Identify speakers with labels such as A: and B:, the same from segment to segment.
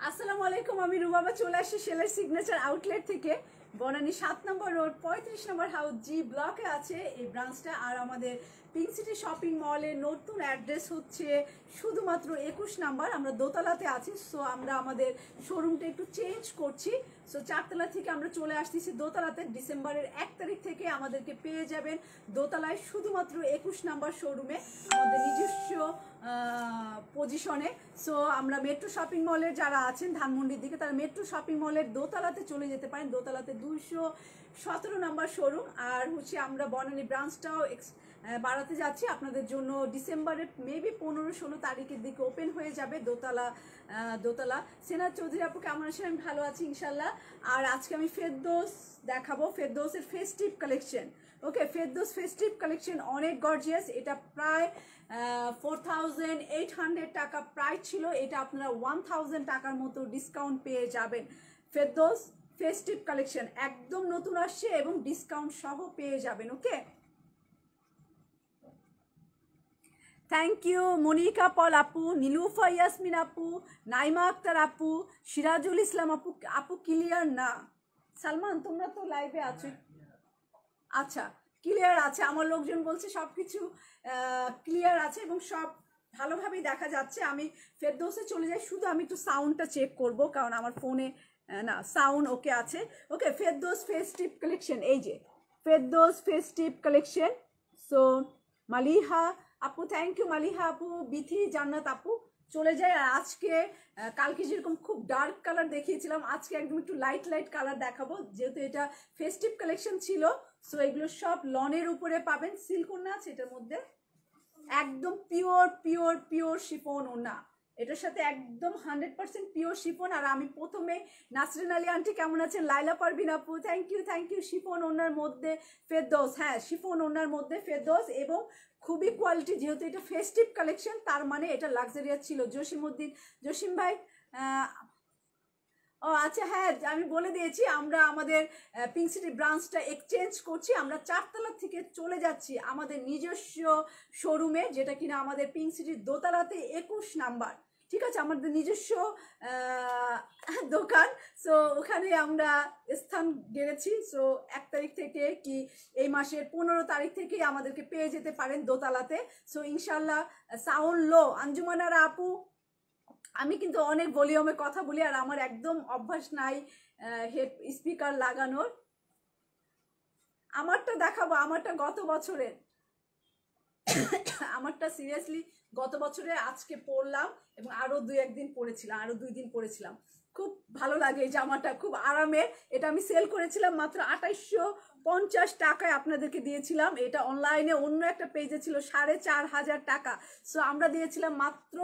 A: আসসালামু আলাইকুম, আমি রুবাবা চলে আসছি সেলের সিগনেচার আউটলেট থেকে। বনানী 7 নম্বর রোড 35 নম্বর হাউস জি ব্লকে আছে এই ব্রাঞ্চটা। আর আমাদের পিঙ্ক সিটি শপিং মলের নতুন অ্যাড্রেস হচ্ছে শুধুমাত্র 21 নাম্বার। আমরা দোতলাতে আছি, সো আমরা আমাদের শোরুমটা একটু চেঞ্জ করছি। সো 4তলা থেকে আমরা চলে আসতেছি দোতলাতে। ডিসেম্বরের 1 তারিখ থেকে আমাদেরকে পেয়ে যাবেন দোতলায় শুধুমাত্র 21 নাম্বার শোরুমে, আমাদের নিজস্ব পজিশনে। সো আমরা মেট্রো শপিং মলের যারা আছেন ধানমন্ডির দিকে, তারা মেট্রো শপিং মলের দোতলাতে চলে যেতে পারেন। দোতলাতে 217 নাম্বার শোরুম। আর হচ্ছে আমরা বনানী ব্রাঞ্চটাও বাড়াতে যাচ্ছি আপনাদের জন্য। ডিসেম্বরের মেবি 15-16 তারিখের দিকে ওপেন হয়ে যাবে দোতলা। সেনা চৌধুরী আপু কেমন আছেন? আমি ভালো আছি ইনশাল্লাহ। আর আজকে আমি ফেরদৌস দেখাবো, ফেরদৌসের ফেস্টিভ কালেকশন। ওকে, ফেরদৌস ফেস্টিভ কালেকশন অনেক গর্জিয়াস। এটা প্রায় 4800 টাকা প্রাইস ছিল, এটা আপনারা 1000 টাকার মতো ডিসকাউন্ট পেয়ে যাবেন। ফেরদৌস ফেস্টিভ কালেকশন একদম নতুন আসছে এবং ডিসকাউন্ট সহ পেয়ে যাবেন। ওকে, থ্যাংক ইউ মনিকা পল আপু, নীলুফা ইয়াসমিন আপু, নাইমা আক্তার আপু, সিরাজুল ইসলাম আপু। আপু ক্লিয়ার না? সালমান তোমরা তো লাইভে আছো? আচ্ছা, ক্লিয়ার আছে। আমার লোকজন বলছে সব কিছু ক্লিয়ার আছে এবং সব ভালোভাবেই দেখা যাচ্ছে। আমি ফেরদৌসে চলে যাই, শুধু আমি একটু সাউন্ডটা চেক করব, কারণ আমার ফোনে না সাউন্ড ওকে আছে। ওকে, ফেরদৌস ফেস্টিভ কালেকশন, এই যে Ferdous festive collection. So Maliha আপু, থ্যাংক ইউ মালিহা আপু, বিথি জান্নাত আপু। চলে যায়। আর আজকে কালকে যেরকম খুব ডার্ক কালার দেখিয়েছিলাম, আজকে একদম একটু লাইট লাইট কালার দেখাবো, যেহেতু এটা ফেস্টিভ কালেকশন ছিল। সো এগুলো সব লনের উপরে পাবেন। সিল্ক ওড়না আছে এটার মধ্যে, একদম পিওর পিওর পিওর শিফন ওড়না। এটার সাথে একদম 100% পিওর শিফন। আর আমি প্রথমে নাসরিন আলী আন্টি কেমন আছেন? লাইলা পারভিন আপু থ্যাংক ইউ। শিফন ওড়নার মধ্যে ফেরদৌস, হ্যাঁ শিফন ওড়নার মধ্যে ফেরদৌস, এবং খুবই কোয়ালিটি। যেহেতু এটা ফেস্টিভ কালেকশন, তার মানে এটা লাক্সারিয়াস ছিল। জসিম ভাই, ও আচ্ছা, হ্যাঁ আমি বলে দিয়েছি, আমরা আমাদের পিঙ্ক সিটি ব্রাঞ্চটা এক্সচেঞ্জ করছি। আমরা 4তলা থেকে চলে যাচ্ছি আমাদের নিজস্ব শোরুমে, যেটা কিনা আমাদের পিঙ্ক সিটির দোতলাতে 21 নাম্বার। ঠিক আছে, আমাদের নিজস্ব দোকান। সো ওখানে আমরা স্থান গেড়েছি। সো 1 তারিখ থেকে কি এই মাসের 15 তারিখ থেকেই আমাদেরকে পেয়ে যেতে পারেন দোতলাতে। সো ইনশাল্লাহ। সাউন্ড লো আঞ্জুমানারা আপু, আমি কিন্তু অনেক ভলিউমে কথা বলি, আর আমার একদম অভ্যাস নাই হেড স্পিকার লাগানোর। আমারটা দেখাবো, আমারটা গত বছরের, আমারটা সিরিয়াসলি গত বছরে আজকে পরলাম এবং আরো 2-1 দিন পরেছিলাম, আরো 2 দিন পরেছিলাম। খুব ভালো লাগে এই জামাটা, খুব আরামের। এটা আমি সেল করেছিলাম মাত্র 2850 টাকায়, আপনাদেরকে দিয়েছিলাম। এটা অনলাইনে অন্য একটা পেজে ছিল 4500 টাকা। সো আমরা দিয়েছিলাম মাত্র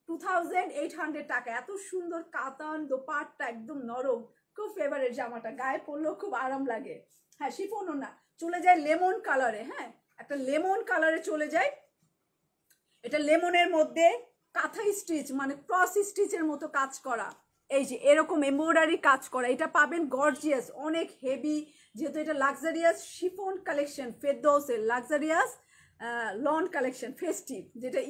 A: 2800 টাকা। এত সুন্দর কাতান দোপাট্টা, একদম নরম, খুব ফেভারিট জামাটা। গায়ে পরলেও খুব আরাম লাগে। হ্যাঁ শিফনও না, চলে যায় লেমন কালারে। হ্যাঁ, একটা লেমন কালারে চলে যায়। এটা লেমনের মধ্যে কাঁথা স্টিচ, মানে ক্রস স্টিচের মতো কাজ করা, এই যে এরকম এমব্রয়ডারি কাজ করা। এটা পাবেন গর্জিয়াস, অনেক হেভি। যেহেতু এটা লাক্সারিয়াস শিফন কালেকশন, ফেরদৌসের লাক্সারিয়াস লন কালেকশন ফেস্টিভ, যেটা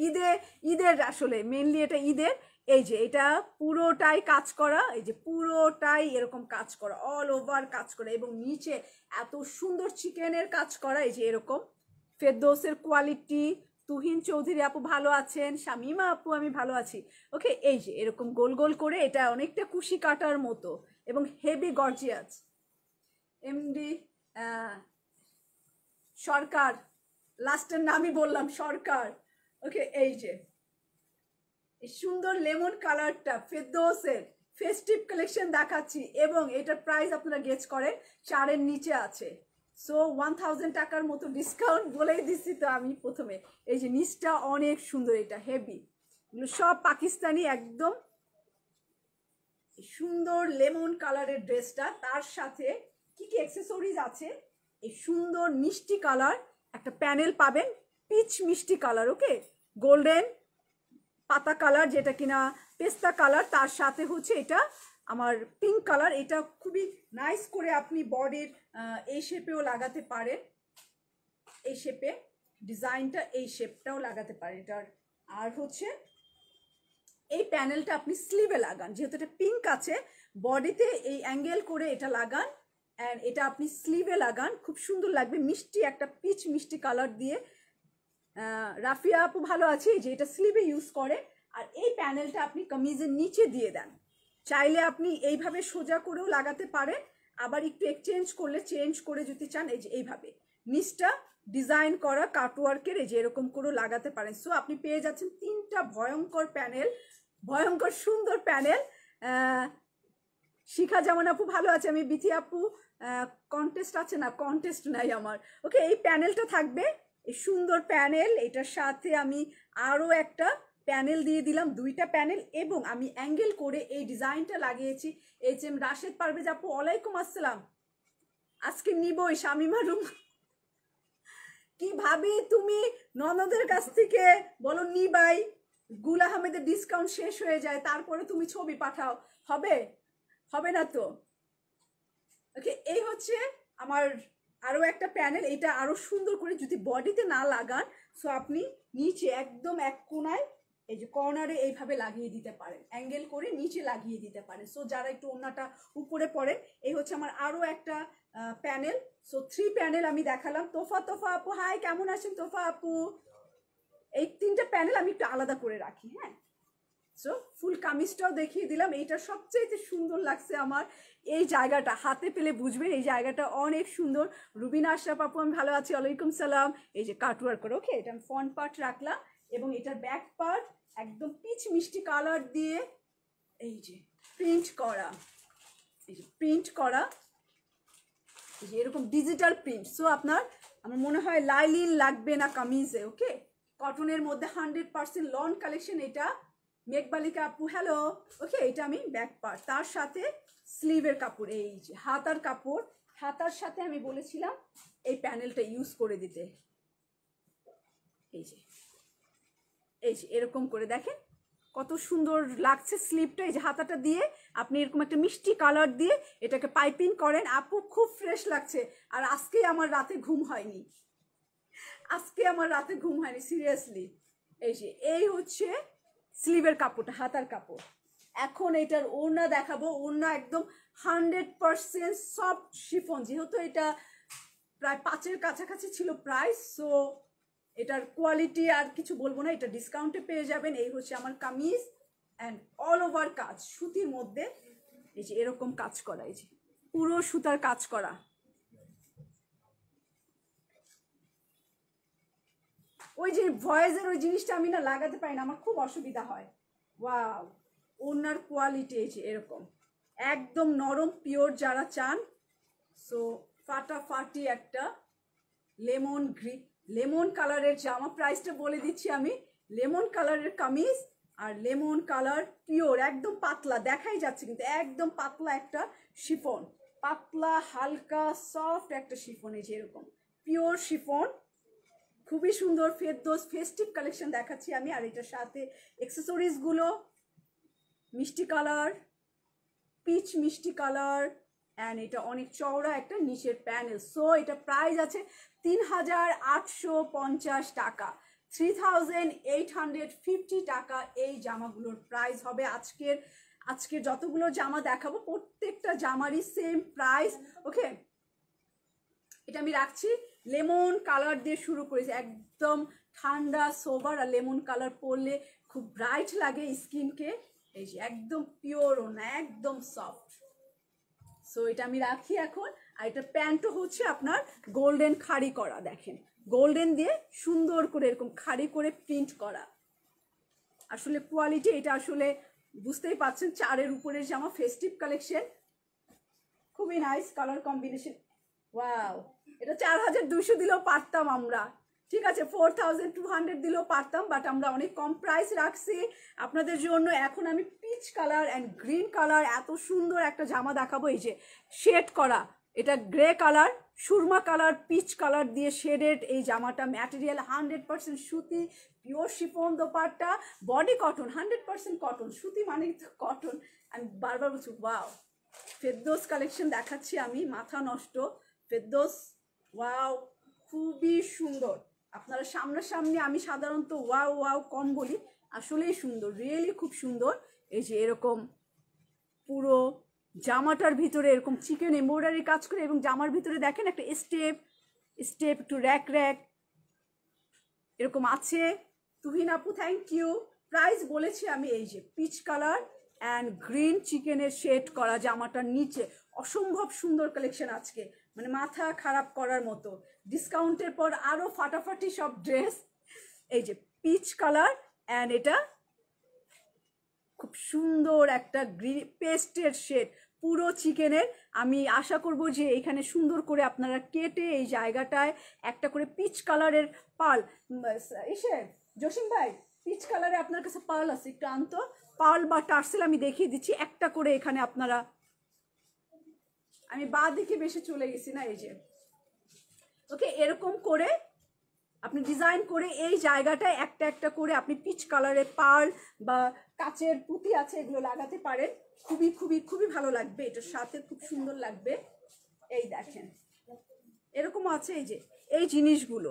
A: ঈদের আসলে মেনলি এটা ঈদের। এই যে এটা পুরোটাই কাজ করা, এই যে পুরোটাই এরকম কাজ করা, অল ওভার কাজ করা, এবং নিচে এত সুন্দর চিকেনের কাজ করা। এই যে এরকম ফেরদৌসের কোয়ালিটি। তুহিন চৌধুরী আপু ভালো আছেন? শামিমা আপু আমি ভালো আছি। ওকে, এই যে এরকম গোল গোল করে, এটা অনেকটা কুশি কাটার মতো এবং হেভি গর্জিয়াস। এমডি সরকার, লাস্টের নামই বললাম সরকার। ওকে, এই যে এই সুন্দর লেমন কালারটা ফেরদৌসের ফেস্টিভ কালেকশন দেখাচ্ছি, এবং এটার প্রাইস আপনারা গেজ করেন 4-এর নিচে আছে। সো 1000 টাকার মতো ডিসকাউন্ট বলেই দিচ্ছি তো আমি প্রথমে। এই যে নিচটা অনেক সুন্দর, এটা হেভি, এগুলো সব পাকিস্তানি একদম সুন্দর লেমন কালারের ড্রেসটা। তার সাথে কি কি অ্যাক্সেসরিজ আছে, এই সুন্দর মিষ্টি কালার একটা প্যানেল পাবেন, পিচ মিষ্টি কালার। ওকে, গোল্ডেন পাতা কালার, যেটা কিনা পেস্তা কালার। তার সাথে হচ্ছে এটা আমার পিঙ্ক কালার। এটা খুবই নাইস করে আপনি বডির এই শেপেও লাগাতে পারেন, এই শেপে ডিজাইনটা, এই শেপটাও লাগাতে পারেন এটার। আর হচ্ছে এই প্যানেলটা আপনি স্লিভে লাগান, যেহেতু এটা পিঙ্ক আছে, বডিতে এই অ্যাঙ্গেল করে এটা লাগান, অ্যান্ড এটা আপনি স্লিভে লাগান, খুব সুন্দর লাগবে, মিষ্টি একটা পিচ মিষ্টি কালার দিয়ে। রাফিয়া আপু ভালো আছে, যে এটা স্লিভে ইউজ করে। আর এই প্যানেলটা আপনি কামিজের নিচে দিয়ে দেন, চাইলে আপনি এইভাবে সোজা করেও লাগাতে পারেন, আবার একটু এক্সচেঞ্জ করলে চেঞ্জ করে যদি চান এই যে এইভাবে নিচটা ডিজাইন করা কাটওয়ার্কের এই যে এরকম করেও লাগাতে পারেন। সো আপনি পেয়ে যাচ্ছেন 3টা ভয়ঙ্কর প্যানেল, ভয়ঙ্কর সুন্দর প্যানেল। শিখা যেমন আপু ভালো আছে, আমি বিথি আপু কন্টেস্ট আছে না, কন্টেস্ট নাই আমার। ওকে, এই প্যানেলটা থাকবে, এই সুন্দর প্যানেল, এটার সাথে আমি আরও একটা প্যানেল দিয়ে দিলাম, 2টা প্যানেল, এবং আমি অ্যাঙ্গেল করে এই ডিজাইনটা লাগিয়েছি। HM রাশেদ পারভেজ আপু ওয়ালাইকুম আসসালাম, আজকে নিবই শামিমা রুম। কি ভাবি তুমি ননদের কাছ থেকে বলো নিবাই, গুল আহমেদের ডিসকাউন্ট শেষ হয়ে যায়, তারপরে তুমি ছবি পাঠাও, হবে? হবে না তো। ওকে, এই হচ্ছে আমার আরো একটা প্যানেল, এটা আরো সুন্দর করে যদি বডিতে না লাগান, সো আপনি নিচে একদম এক কোনায় এই যে কর্নারে এইভাবে লাগিয়ে দিতে পারেন, অ্যাঙ্গেল করে নিচে লাগিয়ে দিতে পারেন। সো যারা একটু ওড়নাটা উপরে পড়ে, এই হচ্ছে আমার আরো একটা প্যানেল। সো 3 প্যানেল আমি দেখালাম। তোফা আপু হাই, কেমন আছেন তোফা আপু? এই 3টা প্যানেল আমি একটু আলাদা করে রাখি, হ্যাঁ। সো ফুল কামিজটাও দেখিয়ে দিলাম। এইটা সবচেয়ে সুন্দর লাগছে আমার, এই জায়গাটা হাতে পেলে বুঝবেন, এই জায়গাটা অনেক সুন্দর। রুবিনা আশরাফ আপু আমি ভালো আছি, ওয়ালাইকুম সালাম। এই যে কাটওয়ার্ক করে, ওকে, এটা আমি ফ্রন্ট পার্ট রাখলাম, এবং এটার ব্যাক পার্ট একদম পিচ মিষ্টি কালার দিয়ে এই যে প্রিন্ট করা, এই যে প্রিন্ট করা, এই যে এরকম ডিজিটাল প্রিন্ট। সো আপনার আমার মনে হয় লাইলিন লাগবে না কামিজে। ওকে, কটনের মধ্যে 100% লন কালেকশন এটা। মেঘবালিকা আপু হ্যালো। ওকে, এটা আমি ব্যাক পার্ট, তার সাথে স্লিভের কাপড়, এই যে হাতার কাপড়, হাতার সাথে আমি বলেছিলাম এই প্যানেলটা ইউজ করে দিতে। এই যে এরকম করে দেখেন কত সুন্দর লাগছে স্লিভটা। এই যে হাতাটা দিয়ে আপনি এরকম একটা মিষ্টি কালার দিয়ে এটাকে পাইপিং করেন, আপু খুব ফ্রেশ লাগছে। আর আজকে আমার রাতে ঘুম হয়নি, সিরিয়াসলি। এই হচ্ছে স্লিভের কাপড়টা, হাতার কাপড়। এখন এটার ওড়না দেখাবো, ওড়না একদম 100% সফট শিফন, যেহেতু এটা প্রায় 5-এর কাছাকাছি ছিল প্রাইস। সো এটার কোয়ালিটি আর কিছু বলবো না, এটা ডিসকাউন্টে পেয়ে যাবেন। এই হচ্ছে আমার কামিজ, অ্যান্ড অল ওভার কাজ সুতির মধ্যে, এই যে এরকম কাজ করা, এই যে পুরো সুতার কাজ করা। ওই যে ভয়েসের ওই জিনিসটা আমি না লাগাতে পারি না, আমার খুব অসুবিধা হয়। ওয়াও, ওনার কোয়ালিটি এই যে এরকম একদম নরম পিওর যারা চান, সো ফাটাফাটি একটা লেমন কালারের জামা। প্রাইসটা বলে দিচ্ছি আমি, লেমন কালারের কামিজ আর লেমন কালার পিওর, একদম পাতলা দেখাই যাচ্ছে কিন্তু একদম পাতলা একটা শিফন, পাতলা হালকা সফট একটা শিফন, এই যে এরকম পিওর শিফন, খুবই সুন্দর। ফেরদৌস ফেস্টিভ কালেকশন দেখাচ্ছি আমি। আর এটার সাথে অ্যাক্সেসরিজ গুলো মিষ্টি কালার, পিচ মিষ্টি কালার, অ্যান্ড এটা অনেক চওড়া একটা নিচের প্যানেল। সো এটা প্রাইস আছে 3850 টাকা, 3850 টাকা এই জামাগুলোর প্রাইস হবে। আজকের যতগুলো জামা দেখাবো প্রত্যেকটা জামারই সেম প্রাইস। ওকে, এটা আমি রাখছি। লেমন কালার দিয়ে শুরু করেছি, একদম ঠান্ডা সোবার, আর লেমন কালার পরলে খুব ব্রাইট লাগে স্কিনকে। এই যে একদম পিওর না, একদম সফট। সো এটা আমি রাখি এখন। আর এটা প্যান্টও হচ্ছে আপনার গোল্ডেন খাড়ি করা, দেখেন গোল্ডেন দিয়ে সুন্দর করে এরকম খাড়ি করে প্রিন্ট করা। আসলে কোয়ালিটি এটা আসলে বুঝতেই পারছেন, 4-এর উপরের জামা, ফেস্টিভ কালেকশন, খুবই নাইস কালার কম্বিনেশন। ওয়াও, এটা 4200 দিলেও পারতাম আমরা, ঠিক আছে 4200 দিলেও পারতাম, বাট আমরা অনেক কম প্রাইস রাখছি আপনাদের জন্য। এখন আমি peach colour and green colour এত সুন্দর একটা জামা দেখাবো। এই যে শেড করা, এটা grey colour, Surma colour, peach colour দিয়ে শেডেড এই জামাটা। ম্যাটেরিয়াল 100% সুতি, pure chiffon, dupatta, body cotton, 100% cotton, সুতি মানে তো কটন। আমি বারবার বলছি ওয়াও। ফেরদৌস কালেকশন দেখাচ্ছি আমি, মাথা নষ্ট ফেরদৌস, ওয়াও খুবই সুন্দর। আপনারা সামনাসামনি, আমি সাধারণত ওয়াও ওয়াও কম বলি, আসলেই সুন্দর, রিয়েলি খুব সুন্দর। এই যে এরকম পুরো জামাটার ভিতরে এরকম চিকেন এমব্রয়ডারি কাজ করে, এবং জামার ভিতরে দেখেন একটা স্টেপ স্টেপ একটু র্যাক র্যাক এরকম আছে। তুহিন আপু থ্যাংক ইউ। প্রাইস বলেছি আমি, এই যে পিচ কালার অ্যান্ড গ্রিন চিকেনের শেড করা জামাটার নিচে অসম্ভব সুন্দর কালেকশন আজকে, মানে মাথা খারাপ করার মতো। ডিসকাউন্টের পর আরও ফাটাফাটি সব ড্রেস। এই যে পিচ কালার অ্যান্ড এটা খুব সুন্দর একটা গ্রিন পেস্টের শেড পুরো চিকেনের। আমি আশা করব যে এখানে সুন্দর করে আপনারা কেটে এই জায়গাটায় একটা করে পিচ কালারের পার্ল, এসে জসিম ভাই পিচ কালারে আপনার কাছে পার্ল আছে, একটু আনতো পার্ল বা টার্সেল আমি দেখিয়ে দিচ্ছি একটা করে এখানে আপনারা। আমি বা দিকে বেশি চলে গেছি না, এই যে ওকে এরকম করে আপনি ডিজাইন করে এই জায়গাটায় একটা একটা করে আপনি পিচ কালারের পার্ল বা কাচের পুঁতি আছে এগুলো লাগাতে পারেন। খুবই খুবই খুবই ভালো লাগবে, এটার সাথে খুব সুন্দর লাগবে। এই দেখেন এরকম আছে, এই যে এই জিনিসগুলো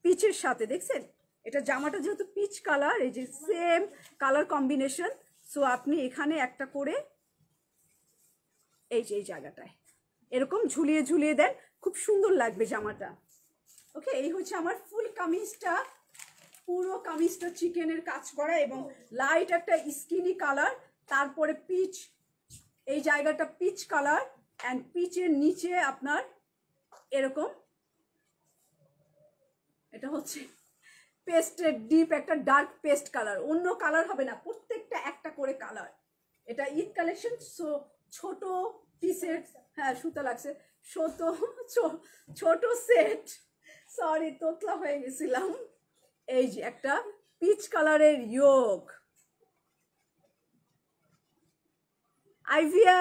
A: পিচের সাথে দেখছেন, এটা জামাটা যেহেতু পিচ কালার, এই যে সেম কালার কম্বিনেশন। সো আপনি এখানে একটা করে এই যে এই জায়গাটায় এরকম ঝুলিয়ে ঝুলিয়ে দেন, খুব সুন্দর লাগবে জামাটা। ওকে, এই হচ্ছে আমার ফুল কামিজটা, পুরো কামিজটা চিকেনের কাজ করা এবং লাইট একটা স্কিনি কালার, তারপরে পিচ, এই জায়গাটা পিচ কালার অ্যান্ড পিচের নিচে আপনার এরকম, এটা হচ্ছে পেস্টের ডিপ একটা ডার্ক পেস্ট কালার, অন্য কালার হবে না, প্রত্যেকটা একটা করে কালার। এটা ঈদ কালেকশন, সো ছোট পিসের, হ্যাঁ সুতা লাগছে, ছোট সেট, সরি তোতলা হয়ে গেছিলাম। এই যে একটা পিচ কালারের ইয়োগ। আইভিয়া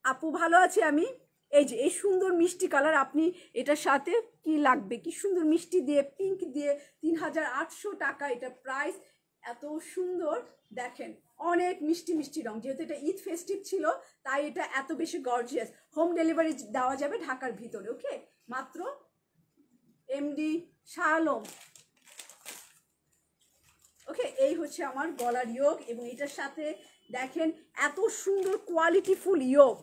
A: আপু ভালো আছি আমি। এই যে এই সুন্দর মিষ্টি কালার, আপনি এটার সাথে কি লাগবে, কি সুন্দর মিষ্টি দিয়ে পিঙ্ক দিয়ে 3800 টাকা এটা প্রাইস, এত সুন্দর দেখেন, অনেক মিষ্টি মিষ্টি রং, যেহেতু এটা ঈদ ফেস্টিভ ছিল তাই এটা এত বেশি গর্জিয়াস। হোম ডেলিভারি দেওয়া যাবে ঢাকার ভিতরে, ওকে, মাত্র এমডি শাহ আলম। ওকে, এই হচ্ছে আমার গলার ইয়োগ এবং এটার সাথে দেখেন এত সুন্দর কোয়ালিটিফুল ইয়োগ।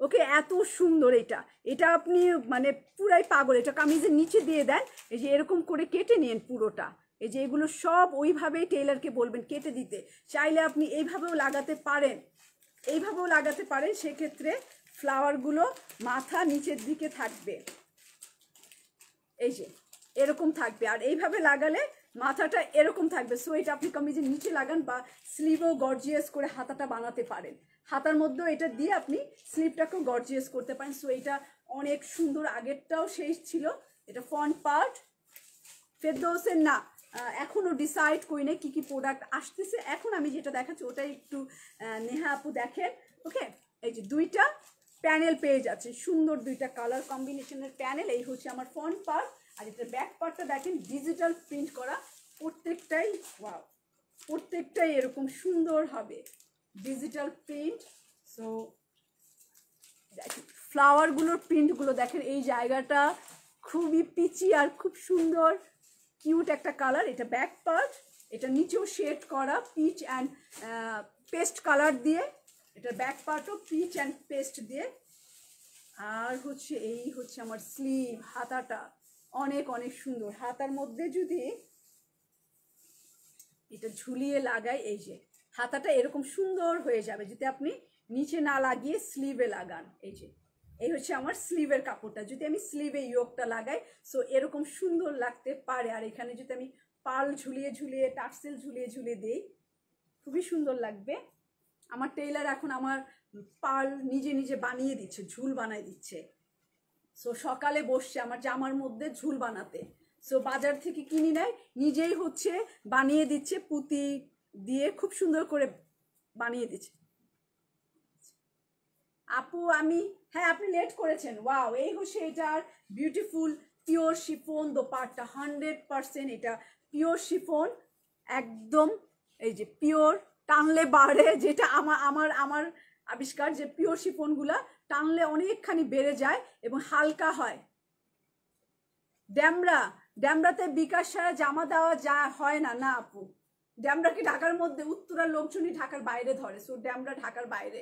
A: ওকে, এত সুন্দর এটা, এটা আপনি মানে পুরাই পাগল, এটা কামিজের নিচে দিয়ে দেন, এই যে এরকম করে কেটে নিন পুরোটা। এই যে এগুলো সব ওইভাবেই টেইলারকে বলবেন কেটে দিতে, চাইলে আপনি এইভাবেও লাগাতে পারেন, এইভাবেও লাগাতে পারেন, সেক্ষেত্রে ফ্লাওয়ারগুলো মাথা নিচের দিকে থাকবে, এই যে এরকম থাকবে, আর এইভাবে লাগালে মাথাটা এরকম থাকবে। সো এটা আপনি কামিজের নিচে লাগান বা স্লিভও গর্জিয়াস করে হাতাটা বানাতে পারেন, হাতার মধ্যেও এটা দিয়ে আপনি স্লিভটাকেও গর্জিয়াস করতে পারেন। সো এটা অনেক সুন্দর, আগেরটাও শেষ ছিল, এটা ফ্রন্ট পার্ট। ফেরদৌসের না, এখনও ডিসাইড করি নাই কী কী প্রোডাক্ট আসতেছে, এখন আমি যেটা দেখাচ্ছি ওটাই একটু নেহা আপু দেখেন। ওকে, এই যে দুইটা প্যানেল পেয়ে যাচ্ছে, সুন্দর দুইটা কালার কম্বিনেশনের প্যানেল। এই হচ্ছে আমার ফ্রন্ট পার্ট, আর এটার ব্যাক পার্টটা দেখেন ডিজিটাল প্রিন্ট করা, প্রত্যেকটাই ওয়াও, প্রত্যেকটাই এরকম সুন্দর হবে ডিজিটাল প্রিন্ট। সো দেখেন ফ্লাওয়ারগুলোর প্রিন্টগুলো দেখেন, এই জায়গাটা খুবই পিচি আর খুব সুন্দর কিউট একটা কালার। এটা ব্যাক পার্ট, এটা নিচেও শেড করা পিচ অ্যান্ড পেস্ট কালার দিয়ে, এটা ব্যাক পার্টও পিচ অ্যান্ড পেস্ট দিয়ে। আর হচ্ছে এই হচ্ছে আমার স্লিভ, হাতাটা অনেক অনেক সুন্দর, হাতার মধ্যে যদি এটা ঝুলিয়ে লাগাই, এই যে হাতাটা এরকম সুন্দর হয়ে যাবে যদি আপনি নিচে না লাগিয়ে স্লিভে লাগান। এই যে এই হচ্ছে আমার স্লিভের কাপড়টা, যদি আমি স্লিভে ইয়োগটা লাগাই সো এরকম সুন্দর লাগতে পারে। আর এখানে যদি আমি পার্ল ঝুলিয়ে ঝুলিয়ে টার্সেল ঝুলিয়ে ঝুলিয়ে দিই খুবই সুন্দর লাগবে। আমার টেইলার এখন আমার পার্ল নিজে নিজে বানিয়ে দিচ্ছে, ঝুল বানাই দিচ্ছে। সো সকালে বসছে আমার জামার মধ্যে ঝুল বানাতে, সো বাজার থেকে কিনি নেয়, নিজেই হচ্ছে বানিয়ে দিচ্ছে, পুঁতি দিয়ে খুব সুন্দর করে বানিয়ে দিচ্ছে। আপু আমি, হ্যাঁ আপনি লেট করেছেন, ওয়াও, এই হচ্ছে এটার বিউটিফুল পিওর শিফন দোপাট্টা, 100% এটা পিওর শিফন একদম, এই যে পিওর, টানলে বাড়ে, যেটা আমার আমার আমার আবিষ্কার যে পিওর শিফনগুলা টানলে অনেকখানি বেড়ে যায় এবং হালকা হয়। ড্যামরা ড্যামরাতে বিকাশ ছাড়া জামা দেওয়া যা হয় না, না আপু। ড্যামরা কি ঢাকার মধ্যে? উত্তরার লোকজনই ঢাকার বাইরে ধরে, সো ড্যামরা ঢাকার বাইরে।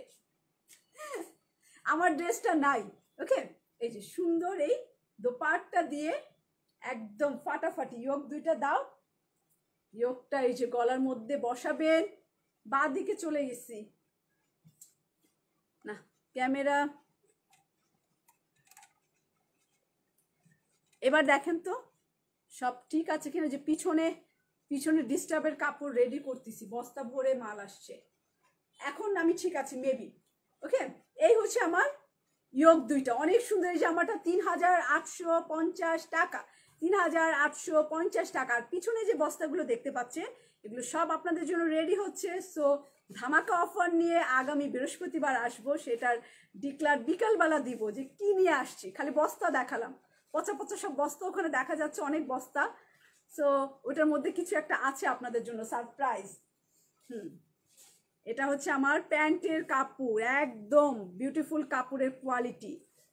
A: আমার ড্রেসটা নাই। ওকে, এই যে সুন্দর এই দোপাট্টা দিয়ে একদম ফাটাফাটি ইয়োগ দুইটা দাও। ইয়োগটা এই যে গলার মধ্যে বসাবেন। বাঁ দিকে চলে গেছি না, ক্যামেরা। এবার দেখেন তো সব ঠিক আছে কিনা। যে পিছনে পিছনে ডিস্টার্বের কাপড় রেডি করতেছি, বস্তা ভরে মাল আসছে। এখন আমি ঠিক আছে মেবি। ওকে, এই হচ্ছে আমার ইয়োগ দুইটা, অনেক সুন্দর। এই জামাটা 3850 টাকা, 3850 টাকা। আর পিছনে যে বস্তাগুলো দেখতে পাচ্ছেন এগুলো সব আপনাদের জন্য রেডি হচ্ছে। সো ধামাকা অফার নিয়ে আগামী বৃহস্পতিবার আসবো, সেটার ডিক্লার বিকালবেলা দিব যে কি নিয়ে আসছি। খালি বস্তা দেখালাম, পচা পচা সব বস্তা ওখানে দেখা যাচ্ছে, অনেক বস্তা। সো ওটার মধ্যে কিছু একটা আছে আপনাদের জন্য সারপ্রাইজ। এটা হচ্ছে আমার প্যান্টের কাপড়, একদম বিউটিফুল কাপড়ের কোয়ালিটি,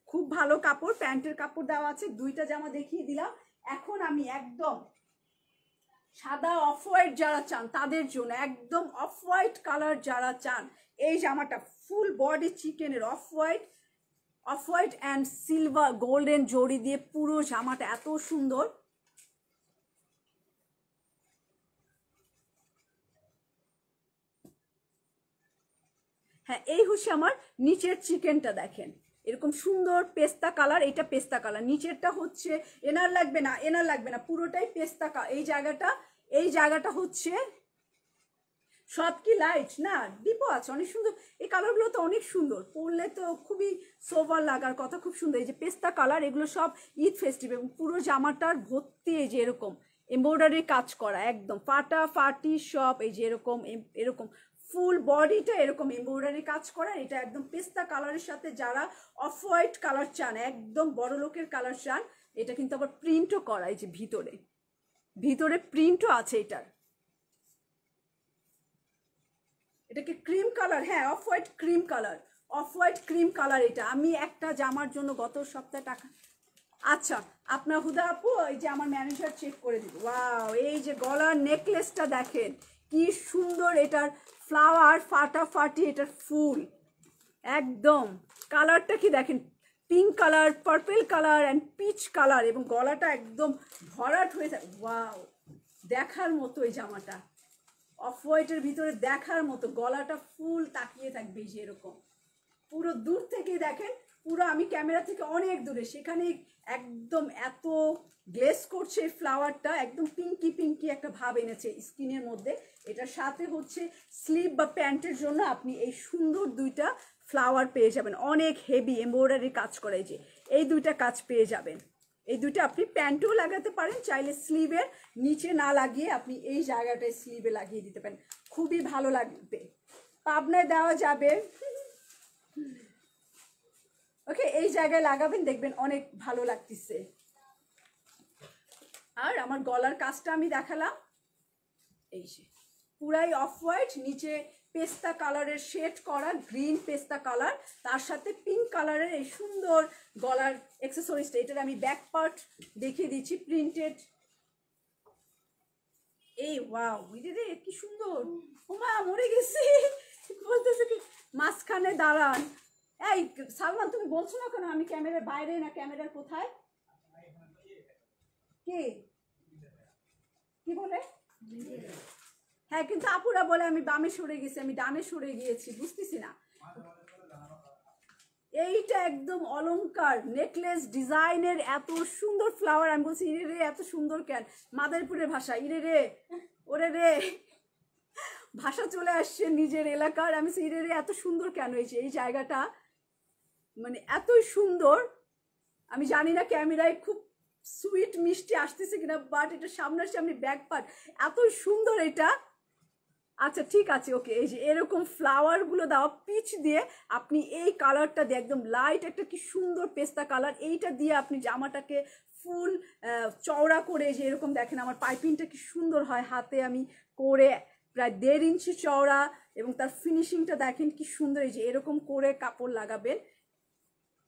A: খুব ভালো কাপড়। প্যান্টের কাপড় দেওয়া আছে, দুইটা জামা দেখিয়ে দিলাম। এখন আমি একদম সাদা অফ হোয়াইট যারা চান তাদের জন্য, একদম অফ হোয়াইট কালার যারা চান, এই জামাটা ফুল বডি চিকেনের off white and silver golden জড়ি দিয়ে পুরো জামাটা এত সুন্দর। হ্যাঁ, এই হচ্ছে আমার নিচের চিকেনটা, দেখেন এরকম সুন্দর পেস্তা কালার। এটা পেস্তা কালার, নিচেরটা হচ্ছে এনার লাগবে না, এনার লাগবে না, পুরোটাই পেস্তা কালার। এই জায়গাটা হচ্ছে সব কি লাইট না, ডিপো আছে, অনেক সুন্দর। এই কালারগুলো তো অনেক সুন্দর, পরলে তো খুবই সোভার লাগার কথা, খুব সুন্দর। এই যে পেস্তা কালার, এগুলো সব ঈদ ফেস্টিভ। এবং পুরো জামাটার ভর্তি এই যে এরকম এমব্রয়ডারি কাজ করা, একদম ফাটাফাটি সব। এই যে এরকম এরকম ফুল বডিটা এরকম এমব্রয়ডারি কাজ করা। এটা একদম পেস্তা কালারের সাথে যারা অফ হোয়াইট কালার চান, একদম বড় লোকের কালার চান, এটা কিন্তু আবার প্রিন্টও করা। এই যে ভিতরে প্রিন্টও আছে এটার। এটাকে ক্রিম কালার, হ্যাঁ off white cream colour, off white cream colour. এটা আমি একটা জামার জন্য গত সপ্তাহে টাকা। আচ্ছা, আপনার হুদা আপু, এই যে আমার ম্যানেজার চেক করে দিল। ওয়াও, এই যে গলার নেকলেসটা দেখেন কি সুন্দর, এটার ফ্লাওয়ার ফাটাফাটি, এটার ফুল একদম। কালারটা কি দেখেন, pink colour, purple colour and peach colour, এবং গলাটা একদম ভরাট হয়ে থাকে। ওয়াও, দেখার মতো এই জামাটা, অফ হোয়াইটের ভিতরে দেখার মতো। গলাটা ফুল তাকিয়ে থাকবে যে এরকম, পুরো দূর থেকে দেখেন, পুরো আমি ক্যামেরা থেকে অনেক দূরে, সেখানে একদম এত গ্লেস করছে ফ্লাওয়ারটা, একদম পিঙ্কি পিঙ্কি একটা ভাব এনেছে স্কিনের মধ্যে। এটার সাথে হচ্ছে স্লিভ বা প্যান্টের জন্য আপনি এই সুন্দর দুইটা ফ্লাওয়ার পেয়ে যাবেন, অনেক হেভি এমব্রয়ডারি কাজ করে। যে এই দুইটা কাজ পেয়ে যাবেন। এই দুইটা আপনি প্যান্টেও লাগাতে পারেন, চাইলে স্লিভের নিচে না লাগিয়ে আপনি এই জায়গাটায় স্লিভে লাগিয়ে দিতে পারেন, খুবই ভালো লাগবে। পাবনায় দেওয়া যাবে। ওকে, এই জায়গায় লাগাবেন, দেখবেন অনেক ভালো লাগতেছে। আর আমার গলার কাজটা আমি দেখালাম, এই যে পুরাই অফ হোয়াইট, নিচে পেস্তা কালারের শেড করা, গ্রিন পেস্তা কালার, তার সাথে পিঙ্ক কালারের এই সুন্দর গলার অ্যাক্সেসরিজটা। এটার আমি ব্যাক পার্ট দেখিয়ে দিচ্ছি, প্রিন্টেড। এই ওয়াও, রে কি সুন্দর। ওমা, মরে গেছি, বলতেছে কি মাঝখানে দাঁড়ান। এই সালমান, তুমি বলছো না কেন আমি ক্যামেরার বাইরে না ক্যামেরার কোথায়? কে কি বলে? হ্যাঁ, কিন্তু আপুরা বলে আমি বামে সরে গেছি, আমি ডানে সরে গিয়েছি, বুঝতেছি না। এইটা একদম অলংকার নেকলেস ডিজাইনের, এত সুন্দর ফ্লাওয়ার। আমি বলছি ইরে রে, এত সুন্দর কেন? মাদারীপুরের ভাষা, ইরে রে, ওরে রে, ভাষা চলে আসছে নিজের এলাকার। আমি ইরে রে, এত সুন্দর কেন হয়েছে এই জায়গাটা, মানে এতই সুন্দর। আমি জানি না ক্যামেরায় খুব সুইট মিষ্টি আসতেছে কিনা, বাট এটা সামনাসামনি ব্যাক পার্ট এত সুন্দর এটা। আচ্ছা ঠিক আছে, ওকে। এই যে এরকম ফ্লাওয়ারগুলো দেওয়া পিচ দিয়ে আপনি এই কালারটা দিয়ে একদম লাইট একটা কি সুন্দর পেস্তা কালার, এইটা দিয়ে আপনি জামাটাকে ফুল চওড়া করে, যে এরকম দেখেন আমার পাইপিংটা কি সুন্দর হয়, হাতে আমি করে প্রায় 1.5 ইঞ্চি চওড়া, এবং তার ফিনিশিংটা দেখেন কি সুন্দর। এই যে এরকম করে কাপড় লাগাবেন,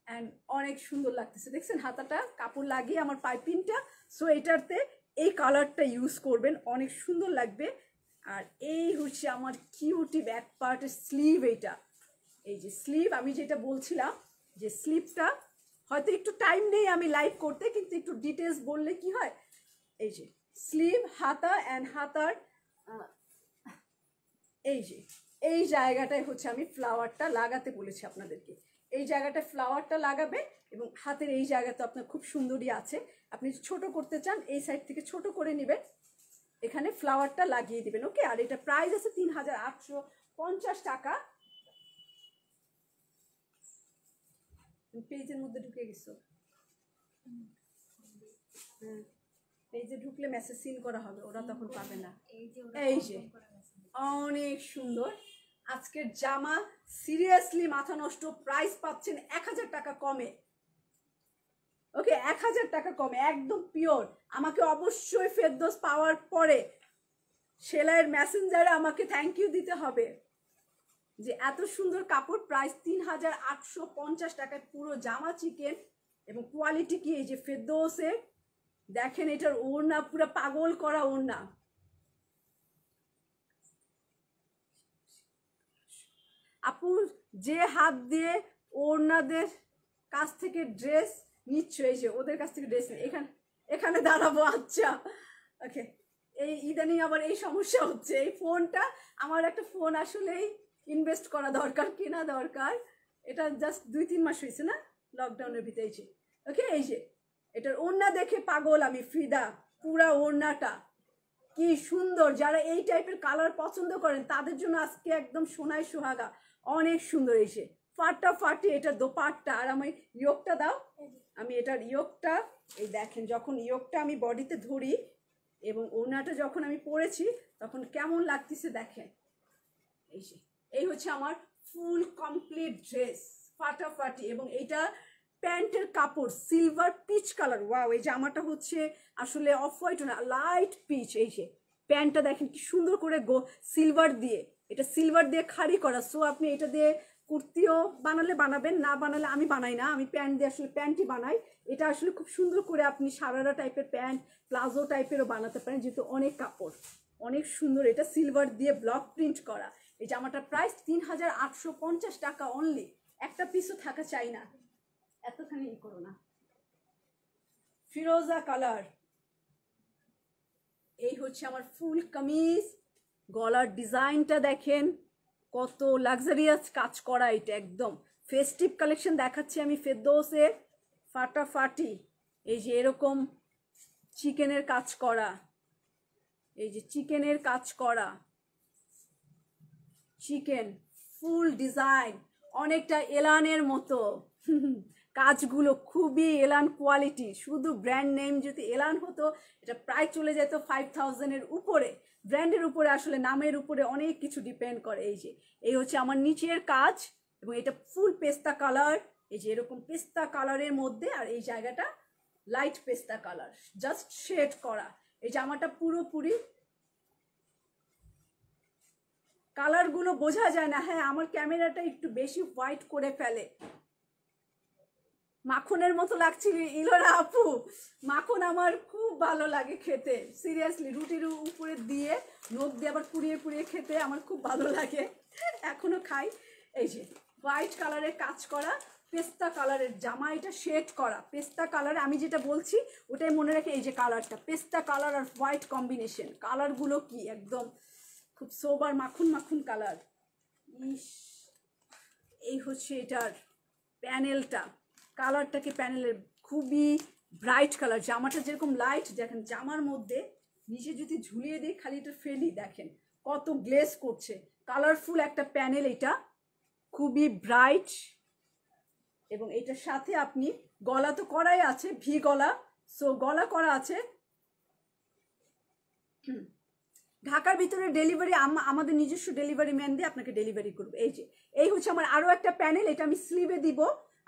A: অ্যান্ড অনেক সুন্দর লাগতেছে, দেখছেন হাতাটা কাপড় লাগিয়ে আমার পাইপিংটা। সো এটাতে এই কালারটা ইউজ করবেন, অনেক সুন্দর লাগবে। আর এই হচ্ছে আমার কিউটি ব্যাক পার্টের স্লিভ। এইটা এই যে স্লিভ, আমি যেটা বলছিলাম যে স্লিভটা হয়তো একটু টাইম নেই আমি লাইভ করতে, কিন্তু একটু ডিটেলস বললে কি হয়। এই যে স্লিভ, হাতা অ্যান্ড হাতার এই যে এই জায়গাটায় হচ্ছে আমি ফ্লাওয়ারটা লাগাতে বলেছি আপনাদেরকে। এই জায়গাটায় ফ্লাওয়ারটা লাগাবে এবং হাতের এই জায়গা তো আপনার খুব সুন্দরই আছে। আপনি ছোট করতে চান এই সাইড থেকে ছোট করে নেবেন, এখানে ফ্লাওয়ারটা লাগিয়ে দিবেন। ওকে, আর এটা প্রাইস আছে 3850 টাকা। পেজের মধ্যে ঢুকে গেছো, হ্যাঁ পেজে ঢুকলে মেসেজ সিন করা হবে, ওরা তখন পাবে না। এই যে অনেক সুন্দর আজকের জামা, সিরিয়াসলি মাথা নষ্ট, প্রাইস পাচ্ছেন 1000 টাকা কমে। ওকে, 1000 টাকা কমে, একদম পিওর। আমাকে অবশ্যই ফেরদৌস পাওয়ার পরে সেলাইয়ের মেসেঞ্জারে আমাকে থ্যাংক ইউ দিতে হবে যে এত সুন্দর কাপড়। প্রাইস 3850 টাকায় পুরো জামা চিকেন এবং কোয়ালিটি কি, এই যে ফেরদৌসের দেখেন, এটার ওড়না পুরো পাগল করা ওড়না। আপু যে হাত দিয়ে ওড়নাদের কাছ থেকে ড্রেস নিচ্ছ, এই যে ওদের কাছ থেকে ড্রেস এখানে এখানে দাঁড়াবো। আচ্ছা ওকে, এই ইদানিং আবার এই সমস্যা হচ্ছে। এই ফোনটা, আমার একটা ফোন আসলেই ইনভেস্ট করা দরকার, কেনা দরকার। এটা জাস্ট 2-3 মাস হয়েছে না লকডাউনের ভিতরে। এই যে ওকে, এই যে এটার ওড়না দেখে পাগল আমি, ফিদা। পুরা ওড়নাটা কি সুন্দর, যারা এই টাইপের কালার পছন্দ করেন তাদের জন্য আজকে একদম সোনায় সোহাগা, অনেক সুন্দর। এসে ফাটাফাটি এটা দোপাট্টা। আর আমি ইয়োগটা দাও, আমি এটার ইয়োগটা এই দেখেন, যখন ইয়োগটা আমি বডিতে ধরি এবং ওড়নাটা যখন আমি পরেছি তখন কেমন লাগতেছে দেখেন। এই যে এই হচ্ছে আমার ফুল কমপ্লিট ড্রেস, ফাটাফাটি। এবং এইটা প্যান্টের কাপড় সিলভার পিচ কালার। ওয়াও, এই জামাটা হচ্ছে আসলে অফ হোয়াইট না, লাইট পিচ। এই যে প্যান্টটা দেখেন কি সুন্দর করে সিলভার দিয়ে, এটা সিলভার দিয়ে খাড়ি করা। সো আপনি এটা দিয়ে কুর্তিও বানালে বানাবেন, না বানালে, আমি বানাই না, আমি প্যান্ট দিয়ে আসলে প্যান্টই বানাই। এটা আসলে খুব সুন্দর করে আপনি সারারা টাইপের প্যান্ট, প্লাজো টাইপেরও বানাতে পারেন, যেহেতু অনেক কাপড়, অনেক সুন্দর। এটা সিলভার দিয়ে ব্লক প্রিন্ট করা। এই জামাটার প্রাইস 3850 টাকা অনলি। একটা পিসও থাকা চাই না, এতখানি ই করো না। ফিরোজা কালার, এই হচ্ছে আমার ফুল কামিজ। গলার ডিজাইনটা দেখেন কত লাক্সারিয়াস কাজ করা, এটা একদম ফেস্টিভ কালেকশন দেখাচ্ছি আমি ফেরদৌসের, ফাটাফাটি। এই যে এরকম চিকেনের কাজ করা, এই যে চিকেনের কাজ করা, চিকেন ফুল ডিজাইন, অনেকটা এলানের মতো কাজগুলো, খুবই এলান কোয়ালিটি। শুধু ব্র্যান্ড নেম যদি এলান হতো এটা প্রায় চলে যেত 5000-এর উপরে। ব্র্যান্ডের উপরে আসলে নামের উপরে অনেক কিছু ডিপেন্ড করে। এই যে এই হচ্ছে আমার নিচের কাজ এবং এটা ফুল পেস্তা কালার। এই যে এরকম পেস্তা কালারের মধ্যে, আর এই জায়গাটা লাইট পেস্তা কালার, জাস্ট শেড করা। এই জামাটা পুরোপুরি কালারগুলো বোঝা যায় না। হ্যাঁ, আমার ক্যামেরাটা একটু বেশি হোয়াইট করে ফেলে। মাখনের মতো লাগছিল ইলোরা আপু, মাখন আমার খুব ভালো লাগে খেতে, সিরিয়াসলি রুটির উপরে দিয়ে নখ দিয়ে আবার পুড়িয়ে পুড়িয়ে খেতে আমার খুব ভালো লাগে, এখনো খাই। এই যে হোয়াইট কালারের কাজ করা পেস্তা কালারের জামা, এটা শেড করা পেস্তা কালার। আমি যেটা বলছি ওটাই মনে রাখে। এই যে কালারটা পেস্তা কালার আর হোয়াইট কম্বিনেশন, কালারগুলো কি একদম খুব সোবার মাখন মাখন কালার। ইস, এই হচ্ছে এটার প্যানেলটা, কালারটাকে প্যানেলের খুবই ব্রাইট কালার। জামাটা যেরকম লাইট, দেখেন জামার মধ্যে নিচে যদি ঝুলিয়ে দিই খালি এটা ফেলি, দেখেন কত গ্লেজ করছে, কালারফুল একটা প্যানেল। এটা খুবই ব্রাইট এবং এটার সাথে আপনি গলা তো করাই আছে, ভি গলা, সো গলা করা আছে। ঢাকার ভিতরে ডেলিভারি আমাদের নিজস্ব ডেলিভারি ম্যান দিয়ে আপনাকে ডেলিভারি করবে। এই যে এই হচ্ছে আমার আরও একটা প্যানেল, এটা আমি স্লিভে দিব।